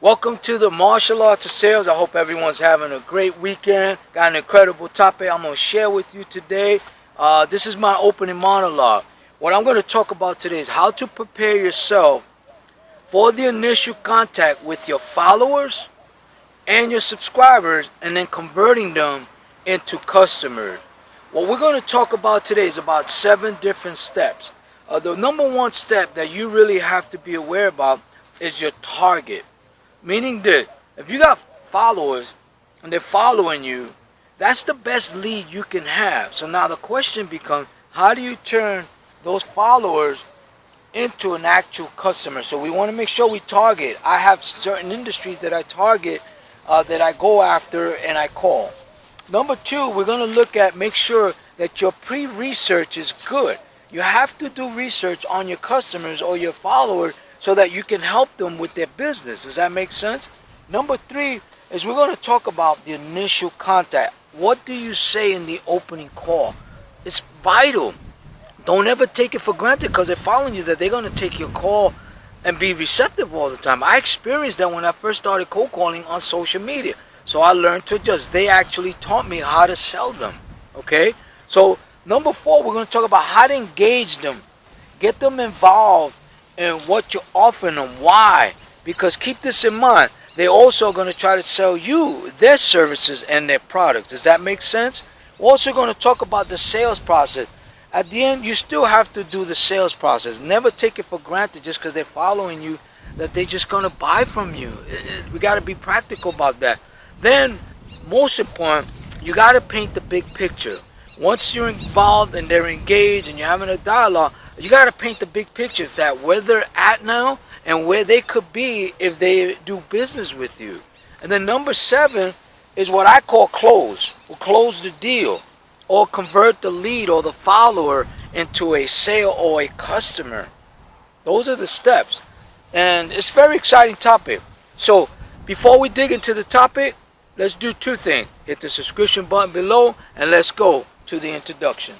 Welcome to the Martial Arts of Sales. I hope everyone's having a great weekend. Got an incredible topic I'm going to share with you today. This is my opening monologue. What I'm going to talk about today is how to prepare yourself for the initial contact with your followers and your subscribers, and then converting them into customers. What we're going to talk about today is about 7 different steps. The number one step that you really have to be aware about is your target. Meaning that if you got followers and they're following you, that's the best lead you can have. So now the question becomes, how do you turn those followers into an actual customer? So we want to make sure we target. I have certain industries that I target, that I go after and I call. Number 2, we're going to look at, make sure that your pre-research is good. You have to do research on your customers or your followers so that you can help them with their business. Does that make sense? Number 3 is we're going to talk about the initial contact. What do you say in the opening call? It's vital. Don't ever take it for granted because they're following you that they're going to take your call and be receptive all the time. I experienced that when I first started cold calling on social media. So I learned to adjust. They actually taught me how to sell them. Okay? So number 4, we're going to talk about how to engage them. Get them involved in what you're offering them. Why? Because keep this in mind. They're also going to try to sell you their services and their products. Does that make sense? We're also going to talk about the sales process. At the end, you still have to do the sales process. Never take it for granted just because they're following you that they're just going to buy from you. We got to be practical about that. Then, most important, you got to paint the big picture. Once you're involved and they're engaged and you're having a dialogue, you got to paint the big picture that where they're at now and where they could be if they do business with you. And then number 7 is what I call close. We'll close the deal or convert the lead or the follower into a sale or a customer. Those are the steps. And it's a very exciting topic. So before we dig into the topic, let's do 2 things. Hit the subscription button below and let's go to the introduction.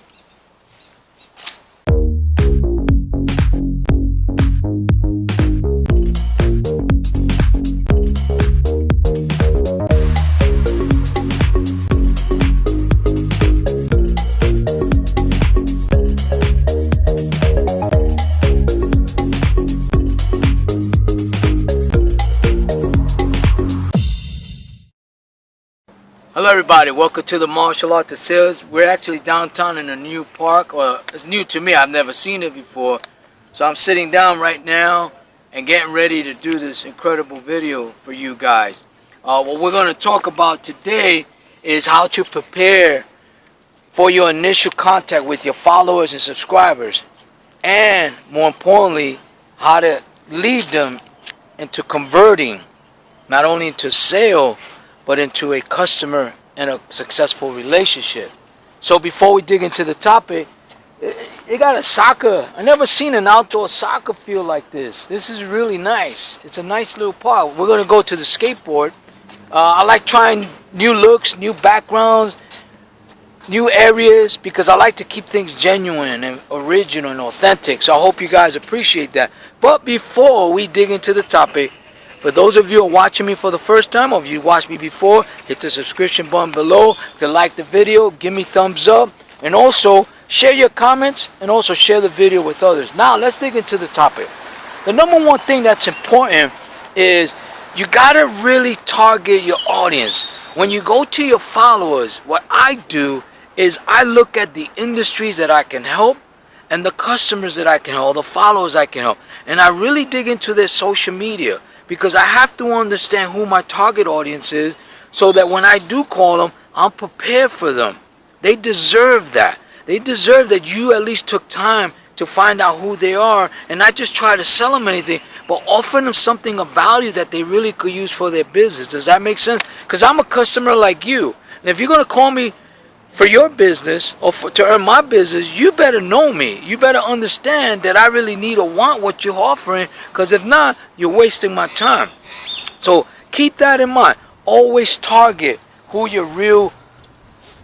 Hello everybody, welcome to the Martial Arts of Sales. We're actually downtown in a new park, or it's new to me, I've never seen it before. So I'm sitting down right now and getting ready to do this incredible video for you guys. What we're going to talk about today is how to prepare for your initial contact with your followers and subscribers. And more importantly, how to lead them into converting, not only into sale, but into a customer and a successful relationship. So before we dig into the topic, it got a soccer. I never seen an outdoor soccer field like this. This is really nice. It's a nice little park. We're going to go to the skateboard. I like trying new looks, new backgrounds, new areas, because I like to keep things genuine and original and authentic. So I hope you guys appreciate that. But before we dig into the topic, for those of you who are watching me for the first time, or if you watched me before, hit the subscription button below. If you like the video, give me thumbs up. And also, share your comments and also share the video with others. Now, let's dig into the topic. The number one thing that's important is you got to really target your audience. When you go to your followers, what I do is I look at the industries that I can help and the customers that I can help, the followers I can help. And I really dig into their social media, because I have to understand who my target audience is so that when I do call them, I'm prepared for them. They deserve that. They deserve that you at least took time to find out who they are and not just try to sell them anything, but offer them something of value that they really could use for their business. Does that make sense? Because I'm a customer like you. And if you're going to call me for your business or to earn my business, you better know me. You better understand that I really need or want what you're offering, because if not, you're wasting my time. So keep that in mind. Always target who your real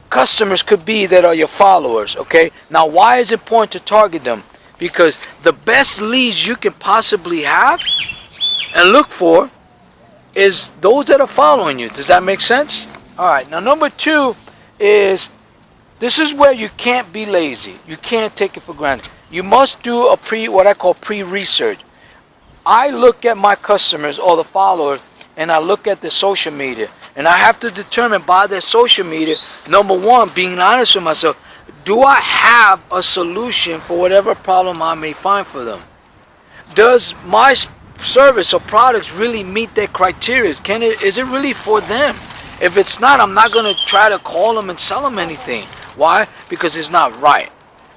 customers could be that are your followers, okay? Now, why is it important to target them? Because the best leads you can possibly have and look for is those that are following you. Does that make sense? All right. Now, number 2 is, this is where you can't be lazy. You can't take it for granted. You must do what I call pre-research. I look at my customers or the followers, and I look at their social media, and I have to determine by their social media, number 1, being honest with myself, do I have a solution for whatever problem I may find for them? Does my service or products really meet their criteria? Is it really for them? If it's not, I'm not going to try to call them and sell them anything. Why? Because it's not right.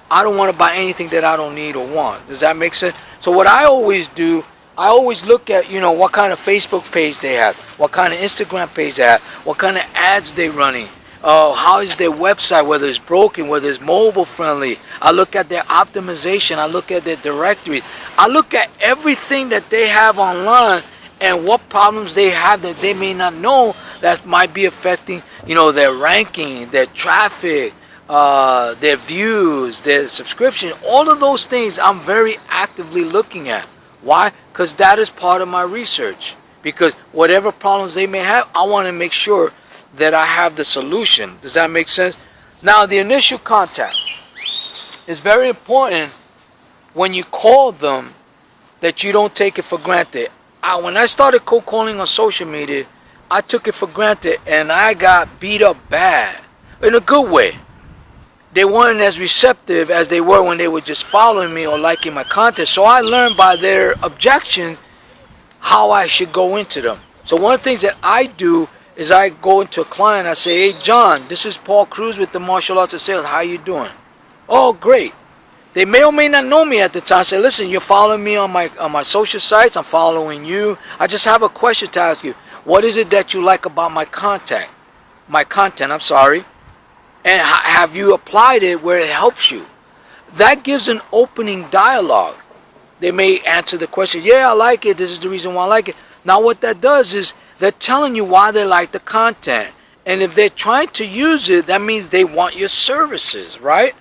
I don't want to buy anything that I don't need or want. Does that make sense? So what I always do, I always look at, what kind of Facebook page they have, what kind of Instagram page they have, what kind of ads they're running, how is their website, whether it's broken, whether it's mobile friendly. I look at their optimization. I look at their directories. I look at everything that they have online and what problems they have that they may not know that might be affecting, their ranking, their traffic, their views, their subscription. All of those things I'm very actively looking at. Why? Because that is part of my research. Because whatever problems they may have, I want to make sure that I have the solution. Does that make sense? Now, the initial contact is very important when you call them, that you don't take it for granted. When I started cold calling on social media, I took it for granted and I got beat up bad. In a good way. They weren't as receptive as they were when they were just following me or liking my content. So I learned by their objections how I should go into them. So one of the things that I do is I go into a client, I say, hey John, this is Paul Cruz with the Martial Arts of Sales. How you doing? Oh, great. They may or may not know me at the time. I say, listen, you're following me on my social sites. I'm following you. I just have a question to ask you. What is it that you like about my content? And have you applied it where it helps you? That gives an opening dialogue. They may answer the question, yeah, I like it. This is the reason why I like it. Now what that does is they're telling you why they like the content. And if they're trying to use it, that means they want your services, right?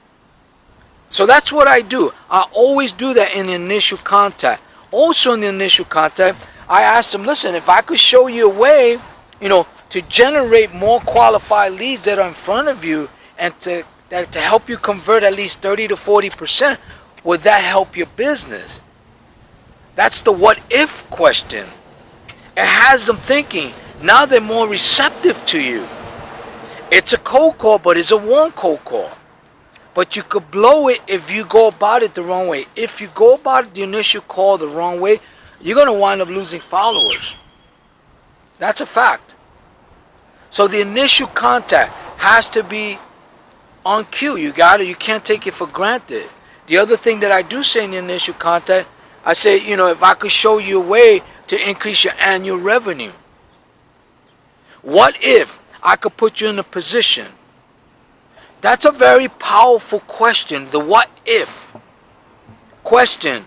So that's what I do. I always do that in the initial contact. Also in the initial contact, I ask them, listen, if I could show you a way, to generate more qualified leads that are in front of you and to help you convert at least 30 to 40%, would that help your business? That's the what if question. It has them thinking. Now they're more receptive to you. It's a cold call, but it's a warm cold call. But you could blow it if you go about it the wrong way. If you go about the initial call the wrong way, you're going to wind up losing followers. That's a fact. So the initial contact has to be on cue. You can't take it for granted. The other thing that I do say in the initial contact, I say, if I could show you a way to increase your annual revenue. What if I could put you in a position? That's a very powerful question. The what if question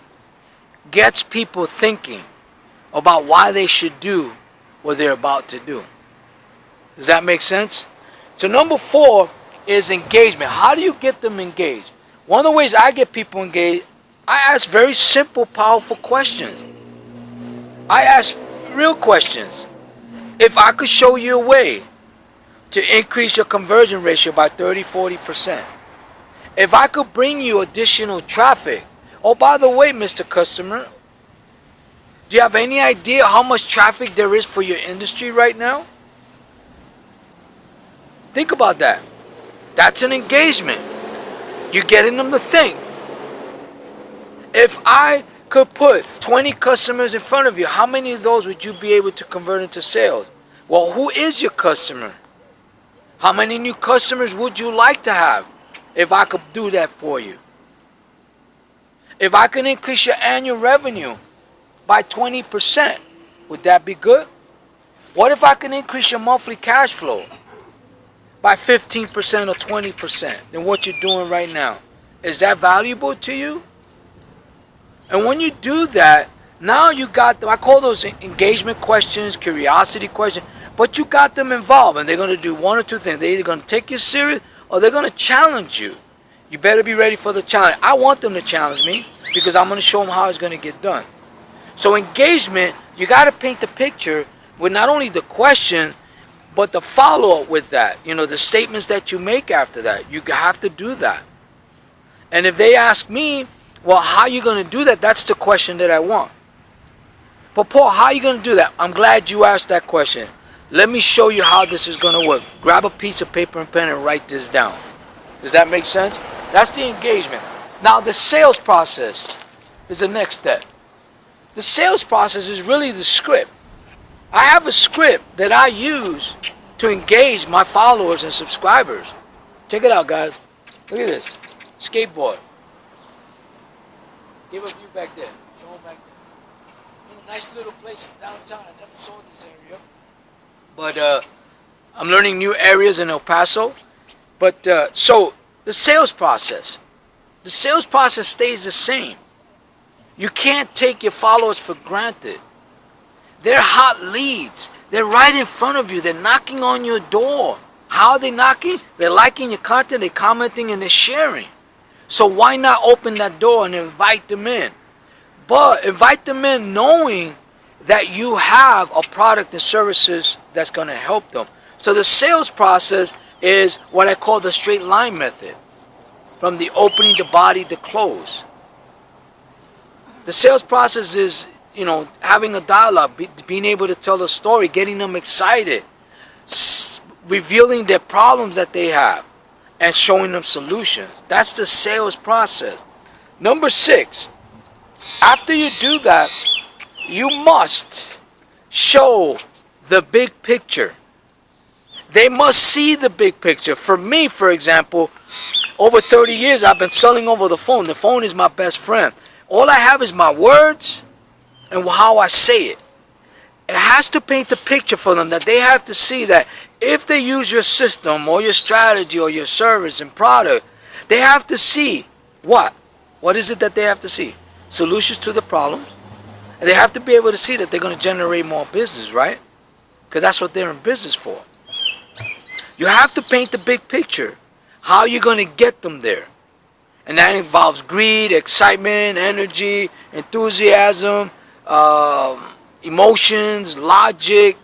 gets people thinking about why they should do what they're about to do. Does that make sense? So number 4 is engagement. How do you get them engaged? One of the ways I get people engaged, I ask very simple, powerful questions. I ask real questions. If I could show you a way to increase your conversion ratio by 30-40%. If I could bring you additional traffic. Oh, by the way, Mr. Customer, do you have any idea how much traffic there is for your industry right now? Think about that. That's an engagement. You're getting them to think. If I could put 20 customers in front of you, how many of those would you be able to convert into sales? Well, who is your customer? How many new customers would you like to have if I could do that for you? If I can increase your annual revenue by 20%, would that be good? What if I can increase your monthly cash flow by 15% or 20% than what you're doing right now? Is that valuable to you? And when you do that, now you got them. I call those engagement questions, curiosity questions. But you got them involved, and they're going to do one or two things. They're either going to take you serious or they're going to challenge you. You better be ready for the challenge. I want them to challenge me because I'm going to show them how it's going to get done. So engagement, you got to paint the picture with not only the question, but the follow-up with that. You know, the statements that you make after that. You have to do that. And if they ask me, well, how are you going to do that? That's the question that I want. But Paul, how are you going to do that? I'm glad you asked that question. Let me show you how this is going to work. Grab a piece of paper and pen and write this down. Does that make sense? That's the engagement. Now, the sales process is the next step. The sales process is really the script. I have a script that I use to engage my followers and subscribers. Check it out, guys. Look at this. Skateboard. Give a view back there. Show them back there. In a nice little place downtown. I never saw this area. But I'm learning new areas in El Paso. But so the sales process. The sales process stays the same. You can't take your followers for granted. They're hot leads. They're right in front of you. They're knocking on your door. How are they knocking? They're liking your content, they're commenting, and they're sharing. So why not open that door and invite them in? But invite them in knowing that you have a product and services that's going to help them. So the sales process is what I call the straight line method. From the opening, the body, the close. The sales process is, you know, having a dialogue, being able to tell a story, getting them excited, revealing their problems that they have, and showing them solutions. That's the sales process. Number 6, after you do that, you must show the big picture. They must see the big picture. For me, for example, over 30 years I've been selling over the phone. The phone is my best friend. All I have is my words and how I say it. It has to paint the picture for them that they have to see that if they use your system or your strategy or your service and product, they have to see what? What is it that they have to see? Solutions to the problems. And they have to be able to see that they're going to generate more business, right? Because that's what they're in business for. You have to paint the big picture. How are you going to get them there? And that involves greed, excitement, energy, enthusiasm, emotions, logic,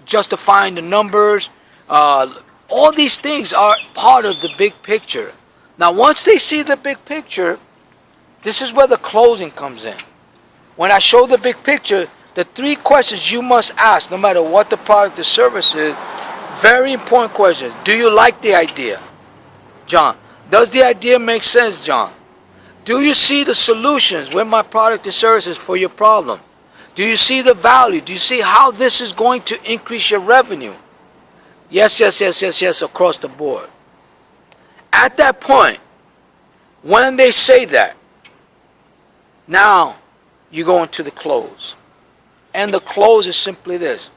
justifying the numbers. All these things are part of the big picture. Now, once they see the big picture, this is where the closing comes in. When I show the big picture, the 3 questions you must ask, no matter what the product or service is, very important questions. Do you like the idea? John. Does the idea make sense, John? Do you see the solutions with my product or services for your problem? Do you see the value? Do you see how this is going to increase your revenue? Yes, yes, yes, yes, yes, across the board. At that point, when they say that, now you go into the close. And the close is simply this.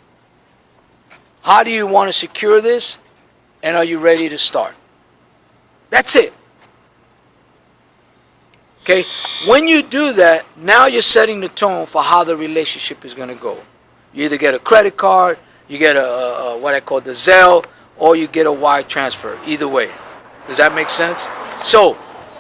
How do you want to secure this? And are you ready to start? That's it. Okay? When you do that, now you're setting the tone for how the relationship is going to go. You either get a credit card, you get a what I call the Zelle, or you get a wire transfer. Either way. Does that make sense? So,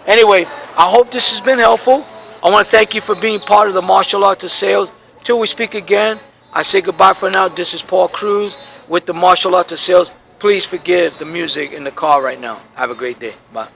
anyway, I hope this has been helpful. I want to thank you for being part of the Martial Arts of Sales. Till we speak again, I say goodbye for now. This is Paul Cruz with the Martial Arts of Sales. Please forgive the music in the car right now. Have a great day. Bye.